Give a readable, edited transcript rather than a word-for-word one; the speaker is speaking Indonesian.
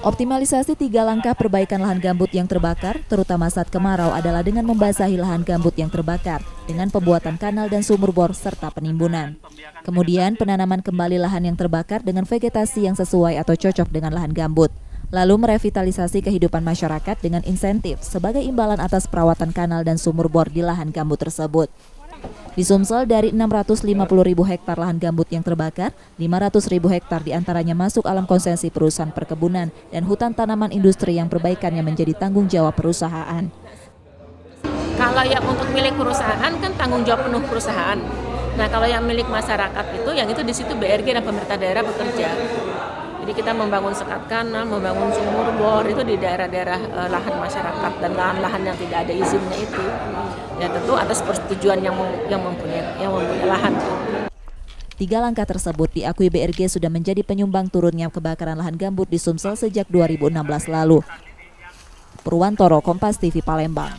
Optimalisasi 3 langkah perbaikan lahan gambut yang terbakar, terutama saat kemarau, adalah dengan membasahi lahan gambut yang terbakar, dengan pembuatan kanal dan sumur bor, serta penimbunan. Kemudian, penanaman kembali lahan yang terbakar dengan vegetasi yang sesuai atau cocok dengan lahan gambut. Lalu merevitalisasi kehidupan masyarakat dengan insentif sebagai imbalan atas perawatan kanal dan sumur bor di lahan gambut tersebut. Di Sumsel, dari 650.000 hektar lahan gambut yang terbakar, 500.000 hektar diantaranya masuk alam konsesi perusahaan perkebunan dan hutan tanaman industri yang perbaikannya menjadi tanggung jawab perusahaan. Kalau yang untuk milik perusahaan kan tanggung jawab penuh perusahaan. Nah, kalau yang milik masyarakat yang itu di situ BRG dan pemerintah daerah bekerja. Jadi kita membangun sekat kanal, membangun sumur bor itu di daerah-daerah lahan masyarakat dan lahan-lahan yang tidak ada izinnya itu. Ya tentu atas persetujuan yang mempunyai lahan. 3 langkah tersebut diakui BRG sudah menjadi penyumbang turunnya kebakaran lahan gambut di Sumsel sejak 2016 lalu. Purwantoro, Kompas TV, Palembang.